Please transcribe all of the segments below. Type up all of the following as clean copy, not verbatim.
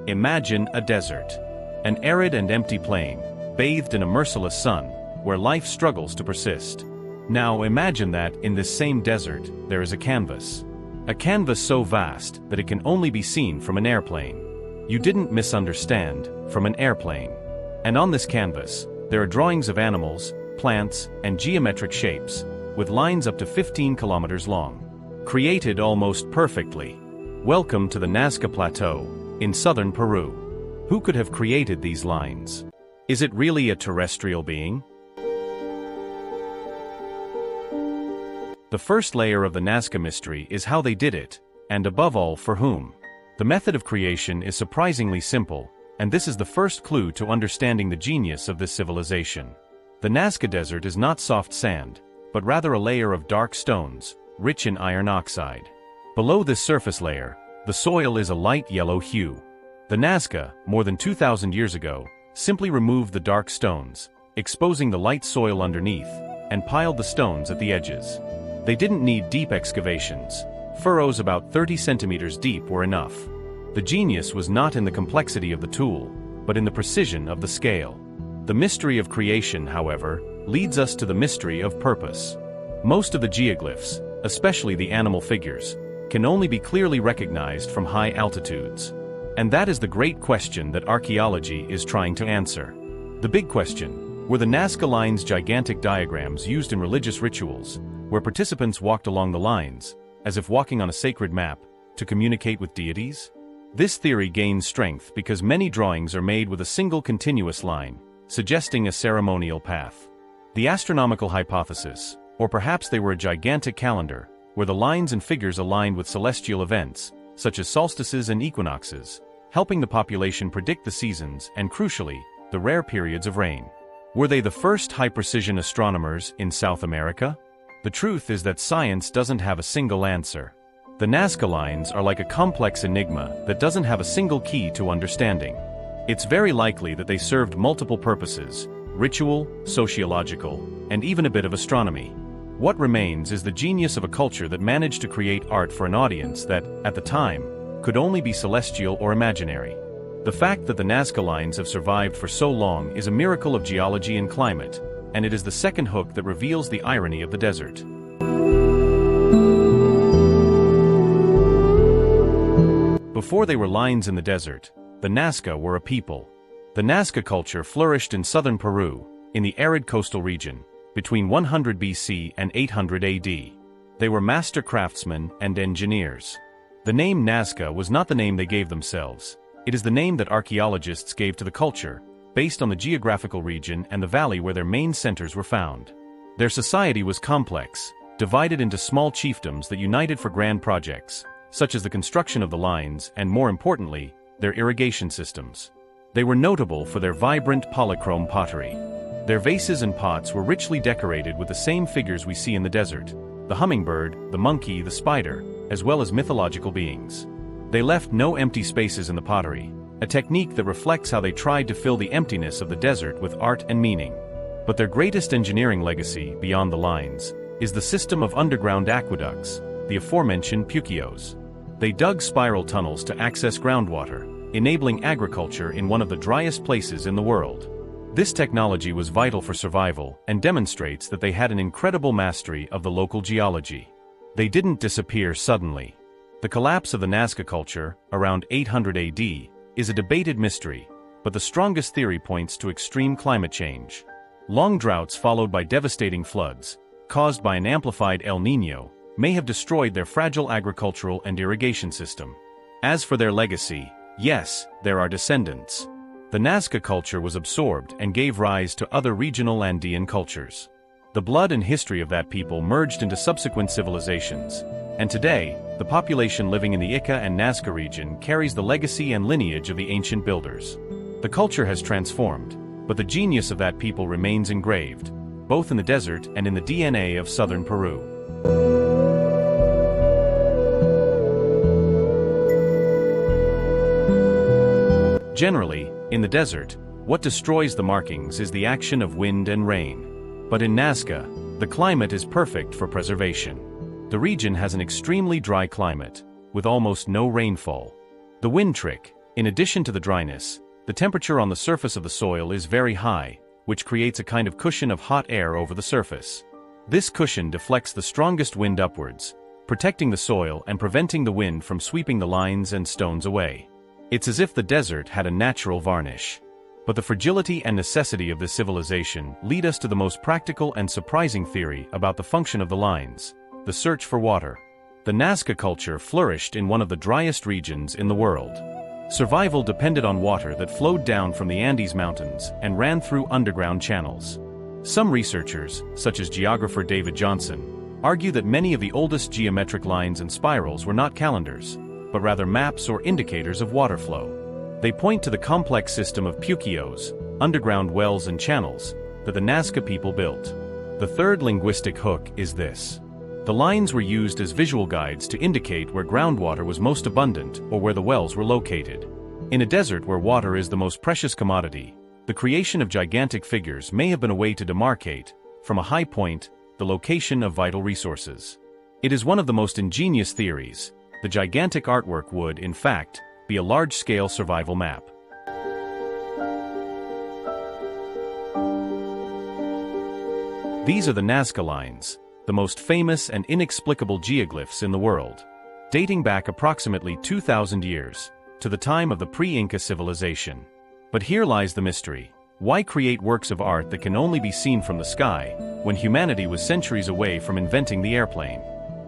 Imagine a desert. An arid and empty plain, bathed in a merciless sun, where life struggles to persist. Now imagine that, in this same desert, there is a canvas. A canvas so vast that it can only be seen from an airplane. You didn't misunderstand, from an airplane. And on this canvas, there are drawings of animals, plants, and geometric shapes, with lines up to 15 kilometers long. Created almost perfectly. Welcome to the Nazca Plateau, in southern Peru. Who could have created these lines? Is it really a terrestrial being? The first layer of the Nazca mystery is how they did it, and above all, for whom. The method of creation is surprisingly simple, and this is the first clue to understanding the genius of this civilization. The Nazca Desert is not soft sand, but rather a layer of dark stones, rich in iron oxide. Below this surface layer, the soil is a light yellow hue. The Nazca, more than 2,000 years ago, simply removed the dark stones, exposing the light soil underneath, and piled the stones at the edges. They didn't need deep excavations. Furrows about 30 centimeters deep were enough. The genius was not in the complexity of the tool, but in the precision of the scale. The mystery of creation, however, leads us to the mystery of purpose. Most of the geoglyphs, especially the animal figures, can only be clearly recognized from high altitudes. And that is the great question that archaeology is trying to answer. The big question: were the Nazca lines gigantic diagrams used in religious rituals, where participants walked along the lines, as if walking on a sacred map, to communicate with deities? This theory gains strength because many drawings are made with a single continuous line, suggesting a ceremonial path. The astronomical hypothesis, or perhaps they were a gigantic calendar, where the lines and figures aligned with celestial events, such as solstices and equinoxes, helping the population predict the seasons and, crucially, the rare periods of rain. Were they the first high-precision astronomers in South America? The truth is that science doesn't have a single answer. The Nazca lines are like a complex enigma that doesn't have a single key to understanding. It's very likely that they served multiple purposes: ritual, sociological, and even a bit of astronomy. What remains is the genius of a culture that managed to create art for an audience that, at the time, could only be celestial or imaginary. The fact that the Nazca lines have survived for so long is a miracle of geology and climate, and it is the second hook that reveals the irony of the desert. Before they were lines in the desert, the Nazca were a people. The Nazca culture flourished in southern Peru, in the arid coastal region, between 100 BC and 800 AD. They were master craftsmen and engineers. The name Nazca was not the name they gave themselves. It is the name that archaeologists gave to the culture, based on the geographical region and the valley where their main centers were found. Their society was complex, divided into small chiefdoms that united for grand projects, such as the construction of the lines and, more importantly, their irrigation systems. They were notable for their vibrant polychrome pottery. Their vases and pots were richly decorated with the same figures we see in the desert: the hummingbird, the monkey, the spider, as well as mythological beings. They left no empty spaces in the pottery, a technique that reflects how they tried to fill the emptiness of the desert with art and meaning. But their greatest engineering legacy, beyond the lines, is the system of underground aqueducts, the aforementioned puquios. They dug spiral tunnels to access groundwater, enabling agriculture in one of the driest places in the world. This technology was vital for survival and demonstrates that they had an incredible mastery of the local geology. They didn't disappear suddenly. The collapse of the Nazca culture, around 800 AD, is a debated mystery, but the strongest theory points to extreme climate change. Long droughts followed by devastating floods, caused by an amplified El Niño, may have destroyed their fragile agricultural and irrigation system. As for their legacy, yes, there are descendants. The Nazca culture was absorbed and gave rise to other regional Andean cultures. The blood and history of that people merged into subsequent civilizations, and today, the population living in the Ica and Nazca region carries the legacy and lineage of the ancient builders. The culture has transformed, but the genius of that people remains engraved, both in the desert and in the DNA of southern Peru. Generally, in the desert, what destroys the markings is the action of wind and rain. But in Nazca, the climate is perfect for preservation. The region has an extremely dry climate, with almost no rainfall. The wind trick, In addition to the dryness, the temperature on the surface of the soil is very high, which creates a kind of cushion of hot air over the surface. This cushion deflects the strongest wind upwards, protecting the soil and preventing the wind from sweeping the lines and stones away. It's as if the desert had a natural varnish. But the fragility and necessity of this civilization lead us to the most practical and surprising theory about the function of the lines: the search for water. The Nazca culture flourished in one of the driest regions in the world. Survival depended on water that flowed down from the Andes Mountains and ran through underground channels. Some researchers, such as geographer David Johnson, argue that many of the oldest geometric lines and spirals were not calendars, but rather maps or indicators of water flow. They point to the complex system of puquios, underground wells and channels, that the Nazca people built. The third linguistic hook is this: the lines were used as visual guides to indicate where groundwater was most abundant or where the wells were located. In a desert where water is the most precious commodity, the creation of gigantic figures may have been a way to demarcate, from a high point, the location of vital resources. It is one of the most ingenious theories. The gigantic artwork would, in fact, be a large-scale survival map. These are the Nazca lines, the most famous and inexplicable geoglyphs in the world, dating back approximately 2,000 years, to the time of the pre-Inca civilization. But here lies the mystery. Why create works of art that can only be seen from the sky, when humanity was centuries away from inventing the airplane?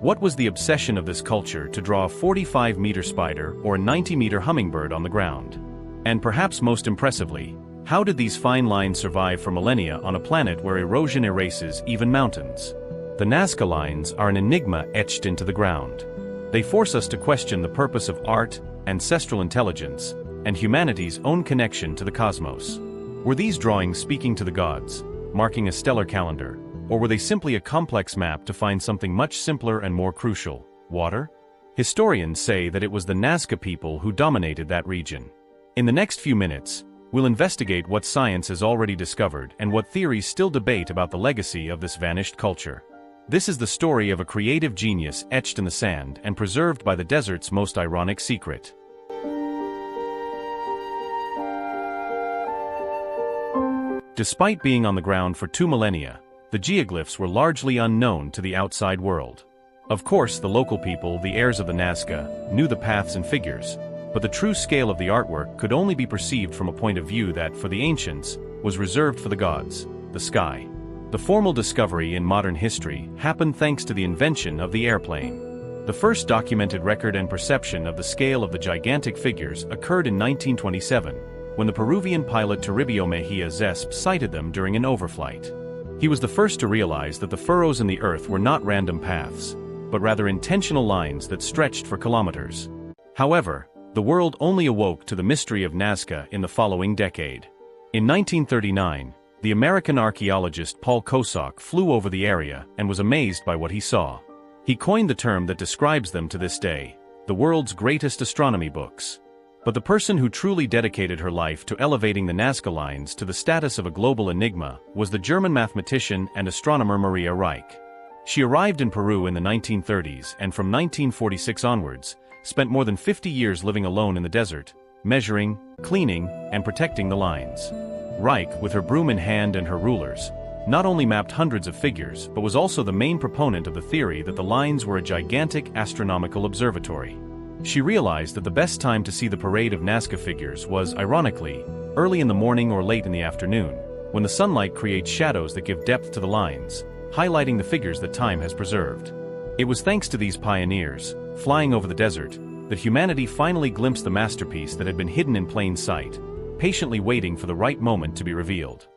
What was the obsession of this culture to draw a 45-meter spider or a 90-meter hummingbird on the ground? And perhaps most impressively, how did these fine lines survive for millennia on a planet where erosion erases even mountains? The Nazca lines are an enigma etched into the ground. They force us to question the purpose of art, ancestral intelligence, and humanity's own connection to the cosmos. Were these drawings speaking to the gods, marking a stellar calendar, or were they simply a complex map to find something much simpler and more crucial: water? Historians say that it was the Nazca people who dominated that region. In the next few minutes, we'll investigate what science has already discovered and what theories still debate about the legacy of this vanished culture. This is the story of a creative genius etched in the sand and preserved by the desert's most ironic secret. Despite being on the ground for 2 millennia, the geoglyphs were largely unknown to the outside world. Of course, the local people, the heirs of the Nazca, knew the paths and figures, but the true scale of the artwork could only be perceived from a point of view that, for the ancients, was reserved for the gods, the sky. The formal discovery in modern history happened thanks to the invention of the airplane. The first documented record and perception of the scale of the gigantic figures occurred in 1927, when the Peruvian pilot Toribio Mejia Zesp sighted them during an overflight. He was the first to realize that the furrows in the earth were not random paths, but rather intentional lines that stretched for kilometers. However, the world only awoke to the mystery of Nazca in the following decade. In 1939, the American archaeologist Paul Kosok flew over the area and was amazed by what he saw. He coined the term that describes them to this day: the world's greatest astronomy books. But the person who truly dedicated her life to elevating the Nazca lines to the status of a global enigma was the German mathematician and astronomer Maria Reich. She arrived in Peru in the 1930s and from 1946 onwards, spent more than 50 years living alone in the desert, measuring, cleaning, and protecting the lines. Reich, with her broom in hand and her rulers, not only mapped hundreds of figures but was also the main proponent of the theory that the lines were a gigantic astronomical observatory. She realized that the best time to see the parade of Nazca figures was, ironically, early in the morning or late in the afternoon, when the sunlight creates shadows that give depth to the lines, highlighting the figures that time has preserved. It was thanks to these pioneers, flying over the desert, that humanity finally glimpsed the masterpiece that had been hidden in plain sight, patiently waiting for the right moment to be revealed.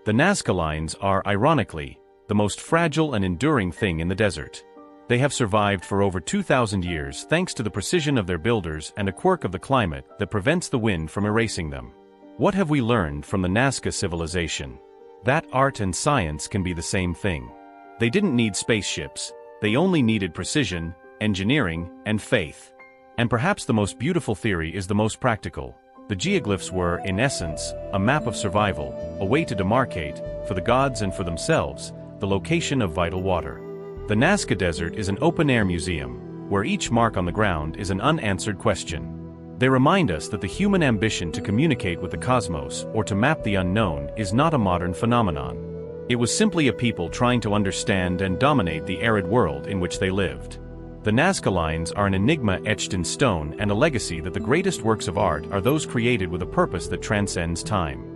The Nazca lines are, ironically, the most fragile and enduring thing in the desert. They have survived for over 2,000 years thanks to the precision of their builders and a quirk of the climate that prevents the wind from erasing them. What have we learned from the Nazca civilization? That art and science can be the same thing. They didn't need spaceships, they only needed precision, engineering, and faith. And perhaps the most beautiful theory is the most practical. The geoglyphs were, in essence, a map of survival, a way to demarcate, for the gods and for themselves, the location of vital water. The Nazca Desert is an open-air museum, where each mark on the ground is an unanswered question. They remind us that the human ambition to communicate with the cosmos or to map the unknown is not a modern phenomenon. It was simply a people trying to understand and dominate the arid world in which they lived. The Nazca lines are an enigma etched in stone and a legacy that the greatest works of art are those created with a purpose that transcends time.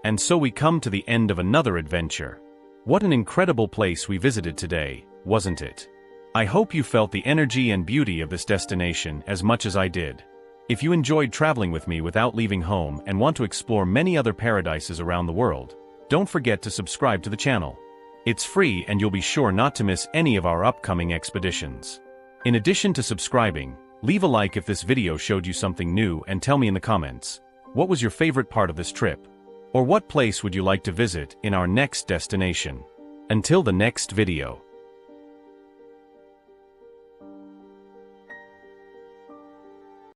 And so we come to the end of another adventure. What an incredible place we visited today, wasn't it? I hope you felt the energy and beauty of this destination as much as I did. If you enjoyed traveling with me without leaving home and want to explore many other paradises around the world, don't forget to subscribe to the channel. It's free and you'll be sure not to miss any of our upcoming expeditions. In addition to subscribing, leave a like if this video showed you something new and tell me in the comments, what was your favorite part of this trip? Or what place would you like to visit in our next destination? Until the next video.